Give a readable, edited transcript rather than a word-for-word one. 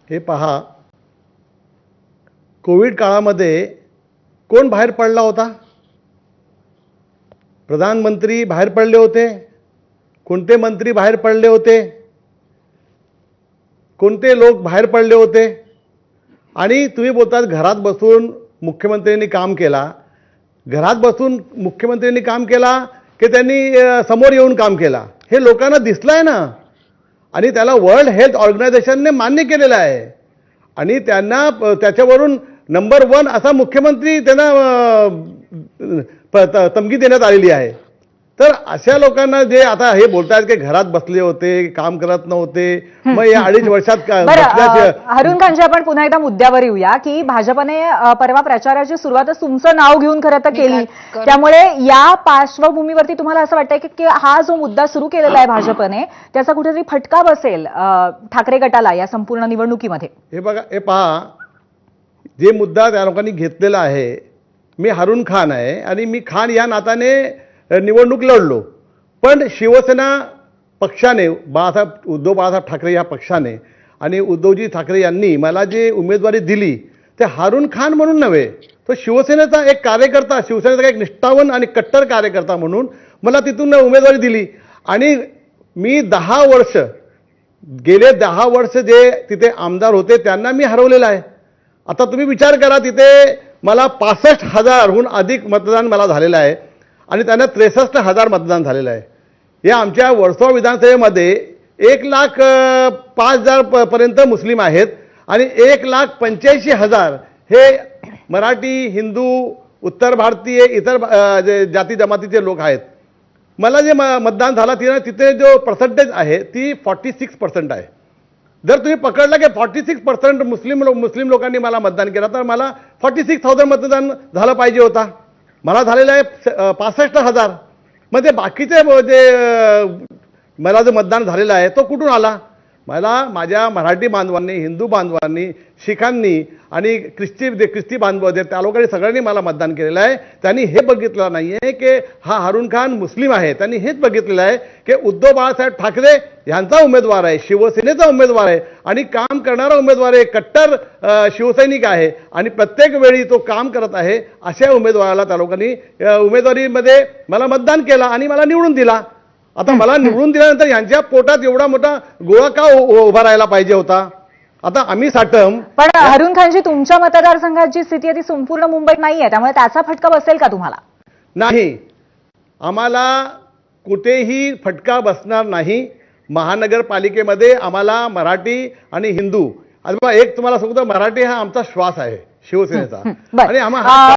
हे पहा, कोविड काळामध्ये कोण बाहेर पडला होता? प्रधानमंत्री बाहेर पडले होते. कोणते मंत्री बाहेर पडले होते? कोणते लोक बाहेर पडले होते? आणि तुम्ही बोलतात घरात बसून मुख्यमंत्र्यांनी काम केला. घरात बसून मुख्यमंत्र्यांनी काम केला की त्यांनी समोर येऊन काम केला? हे लोकांना दिसलंय ना. आणि त्याला वर्ल्ड हेल्थ ऑर्गनायझेशनने मान्य केलेलं आहे. आणि त्यांना त्याच्यावरून नंबर 1 असा मुख्यमंत्री त्यांना तमगी देण्यात आलेली आहे. तर अशा लोकांना जे आता हे बोलतात की घरात बसले होते, काम करत नव्हते, मग या 2.5 वर्षात हरून खानजी, आपण पुन्हा एकदा मुद्द्यावर येऊया की भाजपने परवा प्रचाराची सुरुवातच तुमचं नाव घेऊन खरं तर केली. त्यामुळे या पार्श्वभूमीवरती तुम्हाला असं वाटतंय की हा जो मुद्दा सुरू केलेला आहे भाजपने, त्याचा कुठेतरी फटका बसेल ठाकरे गटाला या संपूर्ण निवडणुकीमध्ये? हे बघा, हे पहा, जे मुद्दा त्या लोकांनी घेतलेला आहे, मी हरून खान आहे आणि मी खान या नात्याने निवडणूक लढलो. पण शिवसेना पक्षाने, उद्धव बाळासाहेब ठाकरे या पक्षाने आणि उद्धवजी ठाकरे यांनी मला जे उमेदवारी दिली ते हरून खान म्हणून नव्हे, तो शिवसेनेचा एक कार्यकर्ता, शिवसेनेचा एक निष्ठावान आणि कट्टर कार्यकर्ता म्हणून मला तिथून उमेदवारी दिली. आणि मी 10 वर्ष, गेले 10 वर्ष जे तिथे आमदार होते त्यांना मी हरवलेलं आहे. आता तुम्ही विचार करा, तिथे मला 65,000हून अधिक मतदान मला झालेलं आहे आणि त्यांना 63,000 मतदान झालेलं आहे. या आमच्या वर्सोवा विधानसभेमध्ये 1,05,000 पर्यंत मुस्लिम आहेत आणि 1,85,000 हे मराठी, हिंदू, उत्तर भारतीय, इतर जाती जमातीचे लोक आहेत. मला जे मतदान झालं तिथे जो पर्सेंटेज आहे ती 46% आहे. जर तुम्ही पकडलं की 46% मुस्लिम लोकांनी मला मतदान केलं तर मला 46,000 मतदान झालं पाहिजे होता. मला झालेलं आहे 65,000. मग ते बाकीचे जे मला जो मतदान झालेलं आहे तो कुठून आला? मला माझ्या मराठी बांधवांनी, हिंदू बांधवांनी, शिखांनी आणि ख्रिस्ती बांधव आहेत त्या लोकांनी सगळ्यांनी मला मतदान केलेलं आहे. त्यांनी हे बघितलं नाही आहे की हा हरून खान मुस्लिम आहे. त्यांनी हेच बघितलेलं आहे की उद्धव बाळासाहेब ठाकरे यांचा उमेदवार आहे, शिवसेनेचा उमेदवार आहे आणि काम करणारा उमेदवार आहे, कट्टर शिवसैनिक आहे आणि प्रत्येक वेळी तो काम करत आहे. अशा उमेदवाराला त्या लोकांनी उमेदवारीमध्ये मला मतदान केलं आणि मला निवडून दिला. आता मला निवडून दिल्यानंतर यांच्या पोटात एवढा मोठा गोळा का उभा राहायला पाहिजे होता? आता आम्ही साठम. पण हरून खानजी, तुमच्या मतदारसंघाची स्थिती आहे ती संपूर्ण मुंबईत नाहीये, त्यामुळे त्याचा फटका बसेल का तुम्हाला? नाही, आम्हाला कुठेही फटका बसणार नाही. महानगरपालिकेमध्ये आम्हाला मराठी आणि हिंदू, एक तुम्हाला सांगतो, मराठी हा आमचा श्वास आहे शिवसेनेचा. आणि आम्हाला